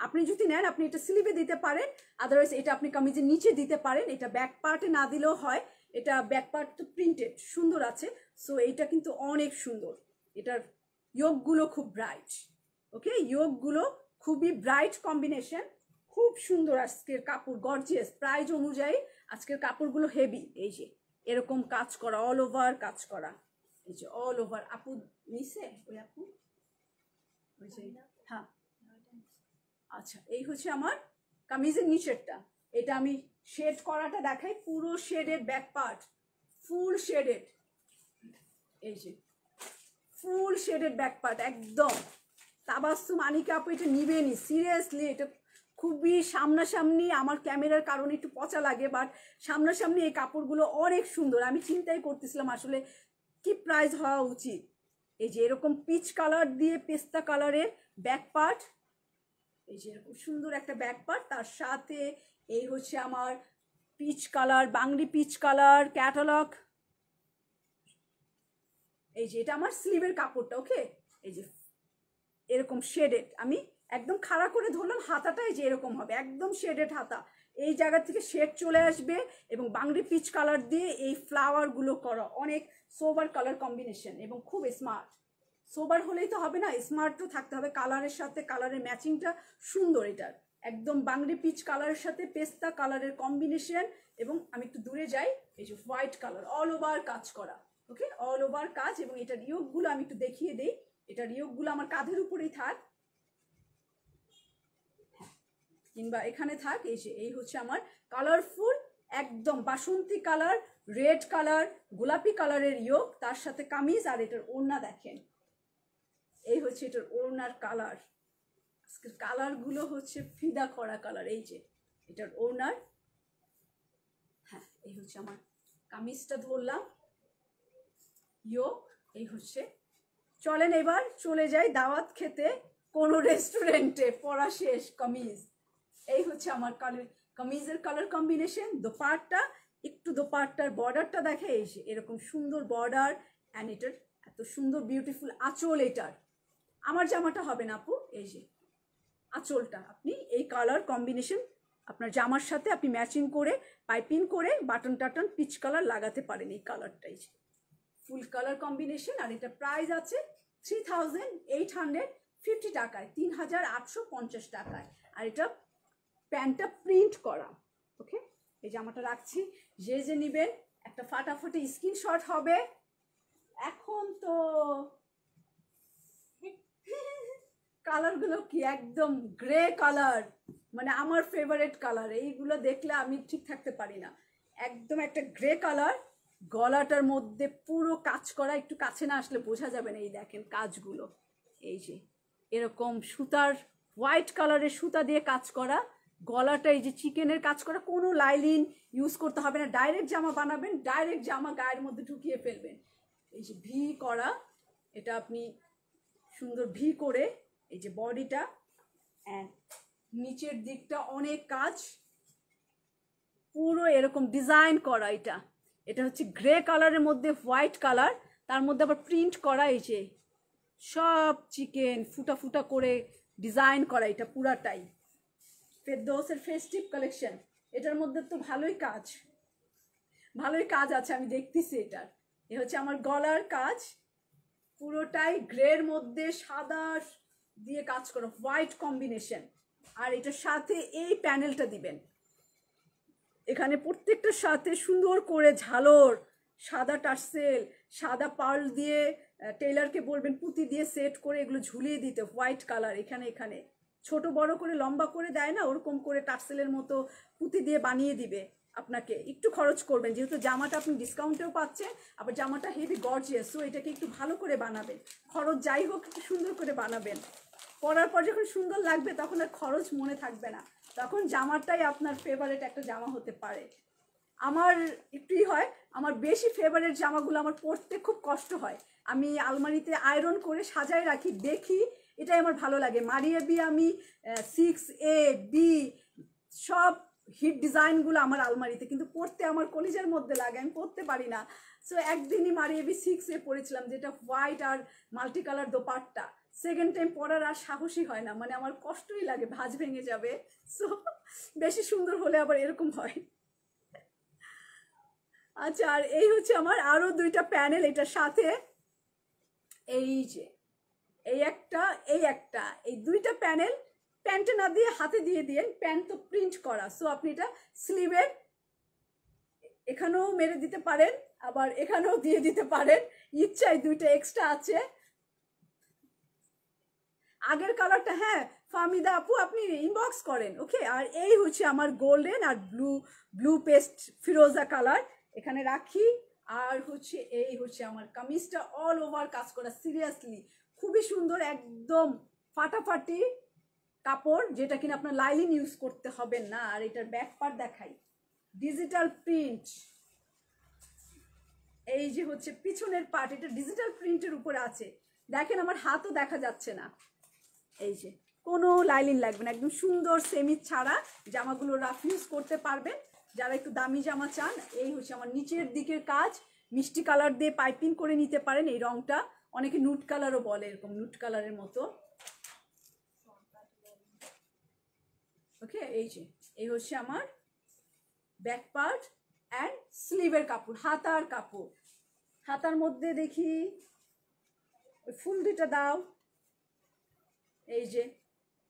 A: আপনি যদি নেন আপনি এটা স্লিভে দিতে পারেন, আদারওয়াইজ এটা আপনি কামিজের নিচে দিতে পারেন। এটা ব্যাক পার্টে না দিলেও হয়, এটা ব্যাক পার্ট তো প্রিন্টেড সুন্দর আছে। সো এইটা কিন্তু অনেক সুন্দর, এটার ইয়োগগুলো খুব ব্রাইট। ওকে, ইয়োগগুলো খুবই ব্রাইট কম্বিনেশন, খুব সুন্দর আজকের কাপড়, গর্জিয়াস। প্রাইস অনুযায়ী আজকের কাপড়গুলো হেভি। এই যে এরকম কাজ করা, অল ওভার কাজ করা, এই যে অল ওভার। আপু নিছে ওই আপু, ওই যে হ্যাঁ আচ্ছা, এই হচ্ছে আমার কামিজের নিচেরটা। এটা আমি শেড করাটা দেখাই, পুরো শেডের ব্যাক পার্ট ফুল শেডেড, এই যে ফুল শেডেড ব্যাক পার্ট একদম। তাবাসসুম আনিকা আপু এটা নিবেনি সিরিয়াসলি, এটা খুবই সামনাসামনি। আমার ক্যামেরার কারণে একটু পচা লাগে, বাট সামনাসামনি এই কাপড়গুলো অনেক সুন্দর। আমি চিন্তাই করতেছিলাম আসলে কি প্রাইস হওয়া উচিত। এই যে এরকম পিচ কালার দিয়ে পেস্তা কালারের ব্যাক পার্ট, এই যে এরকম সুন্দর একটা ব্যাক পার্ট, তার সাথে এই হচ্ছে আমার পিচ কালার, বাংলি পিচ কালার ক্যাটালগ। এই যে এটা আমার স্লিভের কাপড়টা, ওকে। এই যে এরকম শেডেড, আমি একদম খাড়া করে ধরলাম, হাতাটা এই যে এরকম হবে, একদম শেডেড হাতা। এই জায়গা থেকে শেড চলে আসবে এবং বাংলি পিচ কালার দিয়ে এই ফ্লাওয়ারগুলো করা, অনেক সোবার কালার কম্বিনেশন এবং খুব স্মার্ট। সোবার হলেই তো হবে না, স্মার্টও থাকতে হবে, কালারের সাথে কালারের ম্যাচিংটা সুন্দর এটার। একদম বাংলি পিচ কালারের সাথে পেস্তা কালারের কম্বিনেশন, এবং আমি একটু দূরে যাই, এই যে হোয়াইট কালার অল ওভার কাজ করা, ওকে, অল ওভার কাজ। এবং এটার ইয়োগগুলো আমি একটু দেখিয়ে দিই, এটার ইয়োগগুলো আমার কাঁধের উপরেই থাক কিংবা এখানে থাক। এই যে এই হচ্ছে আমার কালারফুল একদম বাসন্তী কালার, রেড কালার, গোলাপি কালারের ইয়োগ, তার সাথে কামিজ। আর এটার ওড়না দেখেন, এই হচ্ছে এটার ওড়নার কালার। আজকের কালারগুলো হচ্ছে ফিদা করা কালার। এই যে এটার ওড়নার, হ্যাঁ এই হচ্ছে আমার কামিজটা ধরলাম, ইয়োগ এই হচ্ছে। চলেন এবার চলে যাই দাওয়াত খেতে কোনো রেস্টুরেন্টে, পড়া শেষ। কামিজ এই হচ্ছে আমার কামিজের কালার কম্বিনেশন। দোপাট্টা, একটু দোপাট্টার বর্ডারটা দেখে, এই যে এরকম সুন্দর বর্ডার, অ্যান্ড এটার এত সুন্দর বিউটিফুল আঁচল। এটার আমার জামাটা হবে না আপু, এই যে আঁচলটা আপনি এই কালার কম্বিনেশন আপনার জামার সাথে আপনি ম্যাচিং করে পাইপিং করে বাটন টাটন পিচ কালার লাগাতে পারেন। এই কালারটাই ফুল কালার কম্বিনেশন। আর এটা প্রাইস আছে 3850 টাকায়, 3850 টাকায়। আর এটা প্যান্টটা প্রিন্ট করা, ওকে। এই জামাটা রাখছি, যে যে নিবেন একটা ফাটাফাটি স্ক্রিনশট হবে। এখন তো কালারগুলো কি একদম গ্রে কালার, মানে আমার ফেভারিট কালার। এইগুলো দেখলে আমি ঠিক থাকতে পারি না, একদম একটা গ্রে কালার। গলাটার মধ্যে পুরো কাজ করা, একটু কাছে না আসলে বোঝা যাবে না। এই দেখেন কাজগুলো, এই যে এরকম সুতার হোয়াইট কালারের সুতা দিয়ে কাজ করা, গলাটা এই যে চিকেনের কাজ করা, কোনো লাইলিন ইউজ করতে হবে না, ডাইরেক্ট জামা বানাবেন, ডাইরেক্ট জামা গায়ের মধ্যে ঢুকিয়ে ফেলবেন। এই যে ভি করা, এটা আপনি সুন্দর ভি করে, এই যে বডিটা অ্যান্ড নিচের দিকটা অনেক কাজ, পুরো এরকম ডিজাইন করা। এটা হচ্ছে গ্রে কালারের মধ্যে হোয়াইট কালার, তার মধ্যে আবার প্রিন্ট করা, এই যে সব চিকেন ফুটা ফুটা করে ডিজাইন করা। এটা পুরাটাই ফেরদৌসের ফেস্টিভ কালেকশন। এটার মধ্যে তো ভালোই কাজ আছে, আমি দেখতেছি এটার। এ হচ্ছে আমার গলার কাজ, পুরোটাই গ্রের মধ্যে সাদা দিয়ে কাজ করা, হোয়াইট কম্বিনেশন। আর এটার সাথে এই প্যানেলটা দিবেন, এখানে প্রত্যেকটার সাথে সুন্দর করে ঝালর, সাদা টার্সেল, সাদা পার্ল দিয়ে টেইলারকে বলবেন পুঁতি দিয়ে সেট করে এগুলো ঝুলিয়ে দিতে, হোয়াইট কালার। এখানে ছোট বড় করে লম্বা করে দেয় না, ওরকম করে টার্সেলের মতো পুঁতি দিয়ে বানিয়ে দিবে। আপনাকে একটু খরচ করবেন, যেহেতু জামাটা আপনি ডিসকাউন্টেও পাচ্ছেন, আবার জামাটা হেভি গর্জিয়াস, সো এটাকে একটু ভালো করে বানাবেন। খরচ যাই হোক একটু সুন্দর করে বানাবেন, পরার পর যখন সুন্দর লাগবে তখন আর খরচ মনে থাকবে না, তখন জামাটাই আপনার ফেভারিট একটা জামা হতে পারে। আমার একটুই হয়, আমার বেশি ফেভারিট জামাগুলো আমার পরতে খুব কষ্ট হয়, আমি আলমারিতে আয়রন করে সাজায় রাখি, দেখি এটাই আমার ভালো লাগে। মারিয়ে বি আমি 6A B সব হিট ডিজাইনগুলো আমার আলমারিতে, কিন্তু পরতে আমার কলিজার মধ্যে লাগে, আমি পরতে পারি না। সো একদিনই মারিয়ে বি 6A পরেছিলাম, যেটা হোয়াইট আর multi colour dupatta. Second time পরার আর সাহসী হয় না, মানে আমার কষ্টই লাগে, ভাঁজ ভেঙে যাবে। সো বেশি সুন্দর হলে আবার এরকম হয়। আচ্ছা, আর এই হচ্ছে আমার আরো দুইটা প্যানেল এটার সাথে, এই যে এই একটা এই দুইটা প্যানেল প্যান্টে না দিয়ে হাতে দিয়ে দিন, প্যান্ট তো প্রিন্ট করা, সো আপনি এটা স্লিভের এখানেও মেরে দিতে পারেন, আবার এখানেও দিয়ে দিতে পারেন, ইচ্ছাই দুইটা এক্সট্রা আছে। আগের কালারটা, হ্যাঁ ফাহমিদা আপু আপনি ইনবক্স করেন, ওকে। আর এই হচ্ছে আমার গোল্ডেন আর ব্লু পেস্ট ফিরোজা কালার, এখানে রাখি। আর হচ্ছে এই হচ্ছে আমার কামিজটা অল ওভার কাজ করা, সিরিয়াসলি খুবই সুন্দর, একদম ফাটাফাটি কাপড়, যেটা কিনা আপনার লাইলিন ইউজ করতে হবে না। আর এটার ব্যাক পার্ট দেখাই, ডিজিটাল প্রিন্ট। এই যে হচ্ছে পিছনের পার্ট, এটা ডিজিটাল প্রিন্টের উপরে আছে, দেখেন আমার হাতও দেখা যাচ্ছে না। এই যে কোনো লাইলিন লাগবে না, একদম সুন্দর সেমি ছাড়া জামাগুলো রাফ ইউজ করতে পারবেন যারা একটু দামি জামা চান। এই হচ্ছে আমার নিচের দিকের কাজ, মিষ্টি কালার দিয়ে পাইপিং করে নিতে পারেন। এই রংটা অনেকে নুট কালারও বলে, এরকম নুট কালারের মতো, ওকে। এই যে এই হচ্ছে আমার ব্যাক পার্ট অ্যান্ড স্লিভের কাপড়, হাতার কাপড়। হাতার মধ্যে দেখি ফুল দুইটা দাও, এই যে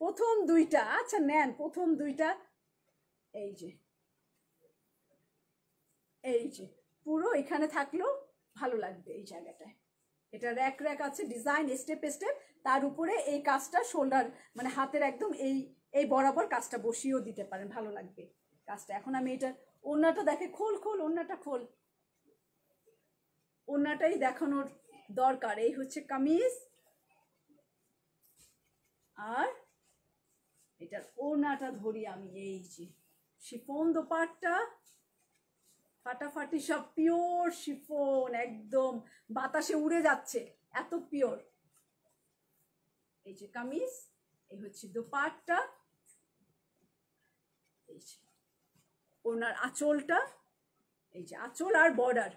A: প্রথম দুইটা, আচ্ছা নেন প্রথম দুইটা, এই যে এই যে পুরো এখানে থাকলেও ভালো লাগবে এই জায়গাটায়। এটা র্যাক র্যাক আছে, ডিজাইন স্টেপ স্টেপ, তার উপরে এই কাজটা শোল্ডার মানে হাতের একদম এই বরাবর কাজটা বসিয়েও দিতে পারেন, ভালো লাগবে কাজটা। এখন আমি এটা ওড়নাটা দেখে, খোল খোল ওড়নাটা খোল, ওড়নাটাই দেখানোর দরকার। এই হচ্ছে কামিজ, আর এটার ওড়নাটা ধরি আমি, এই যে শিফন দোপাট্টা, ফাটাফাটি সব পিওর শিফন, একদম বাতাসে উড়ে যাচ্ছে, এত পিওর। এই যে কামিজ, এই হচ্ছে দোপাট্টা, এই যে ওনার আঁচলটা, এই যে আঁচল আর বর্ডার,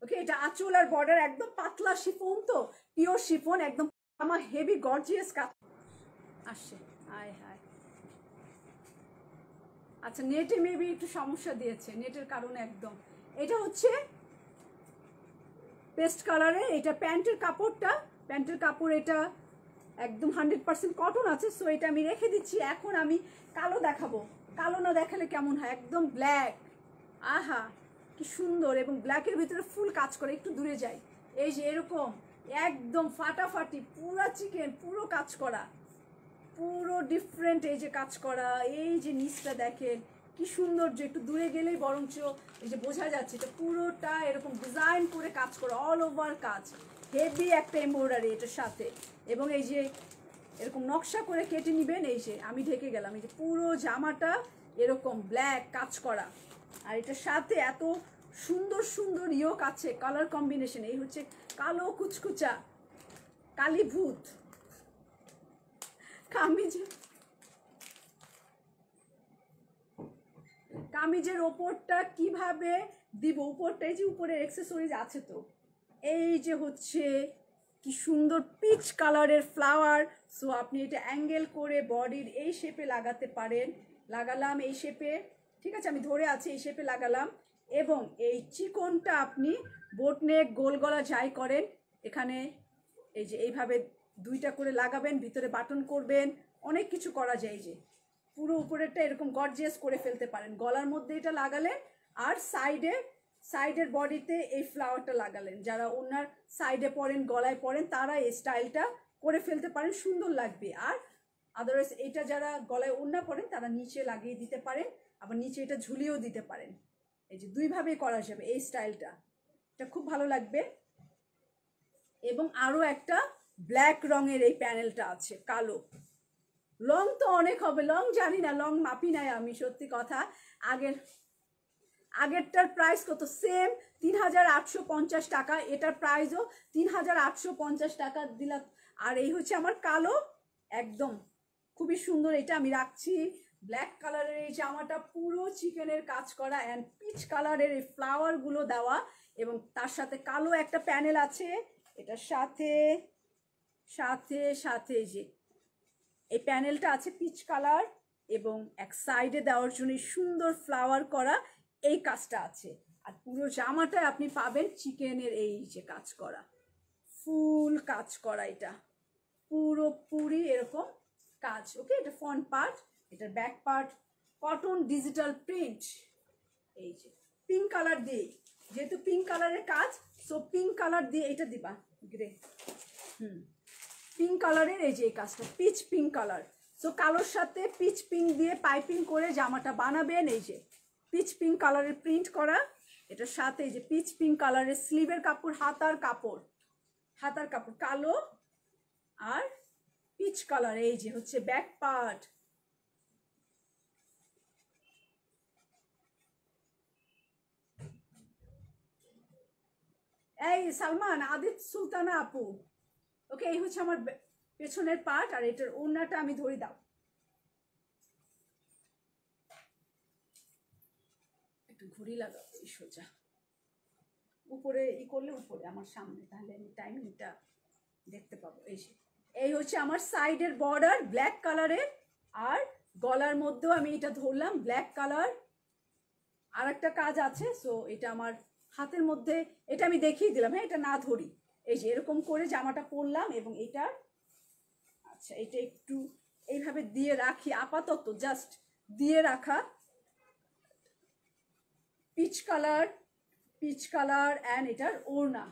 A: ওকে। এটা আঁচল আর বর্ডার, একদম পাতলা শিফন, তো পিওর শিফন, একদম আমার হেভি গর্জিয়াস কাজ আসছে। হায় হায়, আচ্ছা নেটে মেবি একটু সমস্যা দিয়েছে, নেটের কারণে একদম। এটা হচ্ছে পেস্ট কালারে, এটা প্যান্টের কাপড়টা, প্যান্টের কাপড় এটা একদম 100% কটন আছে, সো এটা আমি রেখে দিচ্ছি। এখন আমি কালো দেখাবো, কালো না দেখালে কেমন হয়, একদম ব্ল্যাক, আহা কি সুন্দর, এবং ব্ল্যাকের ভিতরে ফুল কাজ করে, একটু দূরে যাই, এই যে এরকম একদম ফাটাফাটি পুরো চিকেন, পুরো কাজ করা, পুরো ডিফারেন্ট এই যে কাজ করা। এই যে নিচটা দেখেন কি সৌন্দর্য, একটু দূরে গেলেই বরঞ্চ এই যে বোঝা যাচ্ছে, এটা পুরোটা এরকম ডিজাইন করে কাজ করা, অল ওভার কাজ, হেভি একটা এমব্রয়ডারি এটার সাথে, এবং এই যে এরকম নকশা করে কেটে নিবেন। এই যে আমি ঢেকে গেলাম, এই যে পুরো জামাটা এরকম ব্ল্যাক কাজ করা, আর এটার সাথে এত সুন্দর সুন্দর ইয়োক আছে, কালার কম্বিনেশন। এই হচ্ছে কালো কুচকুচা কালীভূত কামিজের ওপরটা কিভাবে দিব, উপরটা এই যে উপরে অ্যাক্সেসরিজ আছে, তো এই যে হচ্ছে কি সুন্দর পিচ কালারের ফ্লাওয়ার, সো আপনি এটা অ্যাঙ্গেল করে বডির এই শেপে লাগাতে পারেন। লাগালাম এই শেপে, ঠিক আছে আমি ধরে আছি, এই শেপে লাগালাম, এবং এই চিকনটা আপনি বোট নেক গোল গলা যাই করেন, এখানে এই যে এইভাবে দুইটা করে লাগাবেন, ভিতরে বাটন করবেন, অনেক কিছু করা যায়। এই যে পুরো উপরেরটা এরকম গর্জিয়াস করে ফেলতে পারেন, গলার মধ্যে এটা লাগালেন, আর সাইডের বডিতে এই ফ্লাওয়ারটা লাগালেন। যারা ওনার সাইডে পরেন, গলায় পরেন, তারা এই স্টাইলটা করে ফেলতে পারেন, সুন্দর লাগবে। আর আদারওয়াইজ এটা যারা গলায় ওড়না পরেন তারা নিচে লাগিয়ে দিতে পারেন, আবার নিচে এটা ঝুলিয়েও দিতে পারেন। এই যে দুইভাবেই করা যাবে এই স্টাইলটা, এটা খুব ভালো লাগবে। এবং আরও একটা ব্ল্যাক রঙের এই প্যানেলটা আছে, কালো, লং তো অনেক হবে, লং জানি না, লং মাপি নাই আমি, সত্যি কথা। আগেরটার প্রাইস কত, সেম 3850 টাকা, এটার প্রাইসও 3850 টাকা দিলাম। আর এই হচ্ছে আমার কালো, একদম খুবই সুন্দর, এটা আমি রাখছি। ব্ল্যাক কালারের এই জামাটা পুরো চিকেনের কাজ করা, অ্যান্ড পিচ কালারের এই ফ্লাওয়ারগুলো দেওয়া, এবং তার সাথে কালো একটা প্যানেল আছে এটার সাথে সাথে সাথে যে এই প্যানেলটা আছে পিচ কালার, এবং এক সাইডে দেওয়ার জন্য সুন্দর ফ্লাওয়ার করা এই কাজটা আছে। আর পুরো জামাটায় আপনি পাবেন চিকেনের এই যে কাজ করা, ফুল কাজ করা, এটা পুরোপুরি এরকম কাজ। ওকে, এটা ফ্রন্ট পার্ট, এটার back part cotton digital print. এই যে পিঙ্ক কালার দিয়ে, যেহেতু পিঙ্ক কালারের কাজ, সো পিঙ্ক কালার দিয়ে এটা দিবা, গ্রে পিঙ্ক কালারের এই যে এই কাজটা পিচ পিঙ্ক কালার। সো কালোর সাথে পিচ পিঙ্ক দিয়ে পাইপিং করে জামাটা বানাবেন। এই যে পিচ পিঙ্ক কালারের প্রিন্ট করা, এটার সাথে এই যে পিচ পিঙ্ক কালারের স্লিভের কাপড়, হাতার কাপড় কালো আর পিচ কালার। এই যে হচ্ছে ব্যাক পার্ট। এই সালমান, আদিত সুলতানা আপু, ওকে, এই হচ্ছে আমার পেছনের পার্ট। আর এটার ওড়নাটা আমি ধরে দাও, একটু ঘুরি লাগাও এই সোজা উপরে ই করলে উপরে আমার সামনে, তাহলে আমি টাইমিংটা দেখতে পাবো। এই হচ্ছে আমার সাইডের বর্ডার ব্ল্যাক কালারের, আর গলার মধ্যেও আমি এটা ধরলাম ব্ল্যাক কালার। আর একটা কাজ আছে, সো এটা আমার হাতের মধ্যে, এটা আমি দেখিয়ে দিলাম। হ্যাঁ, এটা না ধরি, এই যে এরকম করে জামাটা পরলাম এবং এটা আচ্ছা এটা একটু এইভাবে দিয়ে রাখি আপাতত, জাস্ট দিয়ে রাখা। পিচ কালার অ্যান্ড এটার ওড়না,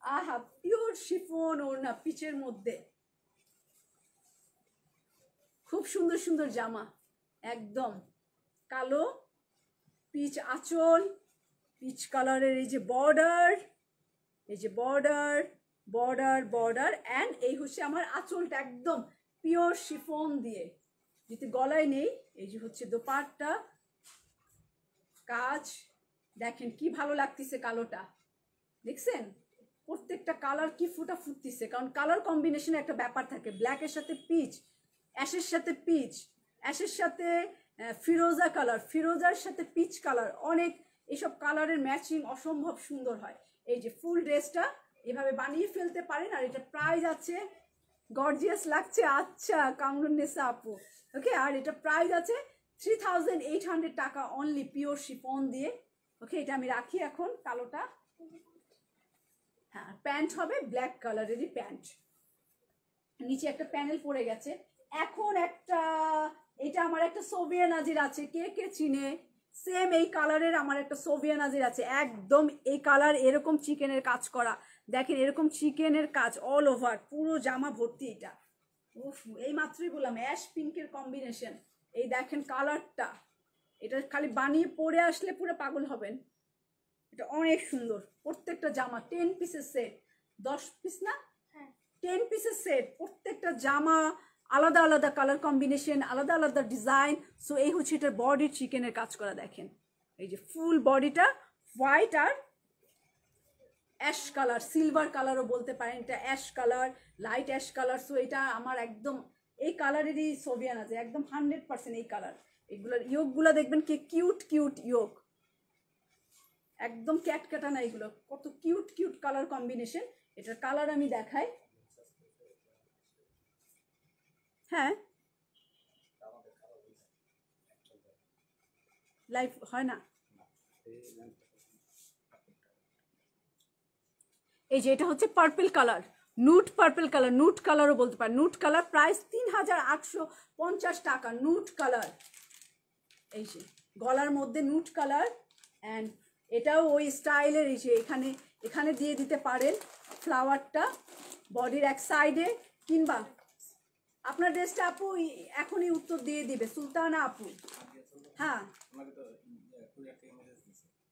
A: আহা পিওর শিফন ওড়না পিচের মধ্যে, খুব সুন্দর সুন্দর জামা, একদম কালো পিচ আঁচল, পিচ কালারের এই যে বর্ডার, এই যে বর্ডার অ্যান্ড এই হচ্ছে আমার আঁচলটা একদম পিওর শিফন দিয়ে, যেতে গলায় নেই। এই যে হচ্ছে দোপাট্টা কাজ, দেখেন কি ভালো লাগতেছে কালোটা, দেখছেন প্রত্যেকটা কালার কি ফুটতেছে, কারণ কালার কম্বিনেশনে একটা ব্যাপার থাকে, ব্ল্যাকের সাথে পিচ, অ্যাশের সাথে পিচ, অ্যাশের সাথে ফিরোজা কালার, ফিরোজার সাথে পিচ কালার, অনেক এসব কালারের ম্যাচিং অসম্ভব সুন্দর হয়। এই যে ফুল ড্রেসটা এভাবে বানিয়ে ফেলতে পারেন। আর এটা প্রাইস আছে, গর্জিয়াস লাগছে, আচ্ছা কামরুন্নেসা আপু, ওকে, আর এটা প্রাইস আছে 3800 টাকা অনলি, পিওর শিফন দিয়ে। ওকে, এটা আমি রাখি এখন কালোটা। হ্যাঁ, প্যান্ট হবে ব্ল্যাক কালারেরই প্যান্ট, নিচে একটা প্যানেল পড়ে গেছে। এখন একটা, এটা আমার একটা সোভিয়া নাজির আছে, কে কে চিনে, সেম এই কালারের আমার একটা সোভিয়া নাজির আছে, একদম এই কালার, এরকম চিকেনের কাজ করা, দেখেন এরকম চিকেনের কাজ অল ওভার পুরো জামা ভর্তি। এটা উফ, এই মাত্রই বললাম অ্যাশ পিঙ্কের কম্বিনেশন, এই দেখেন কালারটা, এটা খালি বানিয়ে পরে আসলে পুরো পাগল হবেন। এটা অনেক সুন্দর, প্রত্যেকটা জামা 10 পিসের সেট, 10 পিস না 10 পিসের সেট, প্রত্যেকটা জামা আলাদা আলাদা কালার কম্বিনেশন, আলাদা আলাদা ডিজাইন। সো এই হচ্ছে এটার বডির চিকেনের কাজ করা, দেখেন এই যে ফুল বডিটা হোয়াইট আর অ্যাশ কালার, সিলভার কালারও বলতে পারেন, এটা ash colour, light ash colour. So এটা আমার একদম এই কালারেরই সোভিয়ান আছে, একদম 100% এই কালার। এগুলোর ইয়োগগুলো দেখবেন কি কিউট ইয়োগ, একদম ক্যাটকাটা না, এগুলো কত কিউট কালার কম্বিনেশন। এটার কালার আমি দেখাই, হ্যাঁ লাইভ হয় না। এই যে এটা হচ্ছে পার্পল কালার, নুট পার্পল কালার, নুট কালারও বলতে পারেন, নুট কালার, প্রাইস 3850 টাকা, নুট কালার। এই যে গলার মধ্যে নুট কালার, অ্যান্ড এটাও ওই স্টাইলের, এই যে এখানে দিয়ে দিতে পারেন ফ্লাওয়ারটা বডির এক সাইডে, কিংবা আপনার ড্রেসটা আপু এখনই উত্তর দিয়ে দিবে সুলতানা আপু। হ্যাঁ,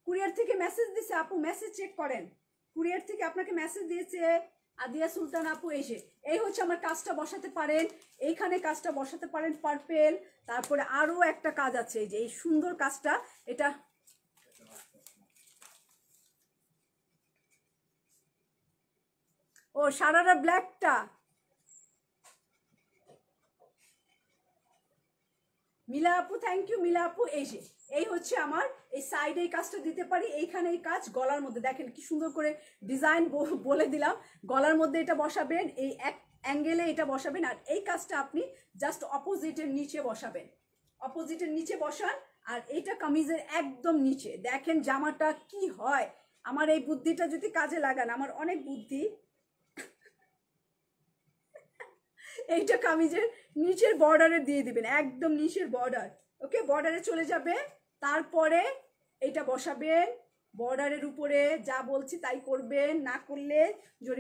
A: কুরিয়ার থেকে মেসেজ দিছে আপু, মেসেজ চেক করেন, কুরিয়ার থেকে আপনাকে মেসেজ দিয়েছে আদিয়া সুলতান আপু। এই হচ্ছে আমার কাজটা বসাতে পারেন, এইখানে কাজটা বসাতে পারেন পার্পেল। তারপরে আরো একটা কাজ আছে, এই যে এই সুন্দর কাজটা, এটা ও সারারা ব্ল্যাকটা, মিলা আপু থ্যাংক ইউ মিলা আপু। এই হচ্ছে আমার এই সাইডে এই কাজটা দিতে পারি, এইখানে এই কাজ, গলার মধ্যে দেখেন কি সুন্দর করে ডিজাইন বলে দিলাম, গলার মধ্যে এটা বসাবেন, এই এক অ্যাঙ্গেলে এটা বসাবেন, আর এই কাজটা আপনি জাস্ট অপোজিটের নিচে বসাবেন, অপোজিটের নিচে বসান, আর এইটা কামিজের একদম নিচে, দেখেন জামাটা কি হয়। আমার এই বুদ্ধিটা যদি কাজে লাগান, আমার অনেক বুদ্ধি, এইটা কামিজের নিচের বর্ডারে দিয়ে দিবেন, একদম নিচের বর্ডার। ওকে, বর্ডারে চলে যাবে, তারপরে এটা বসাবেন বর্ডারের উপরে। যা বলছি তাই করবেন, না করলে জরিমানা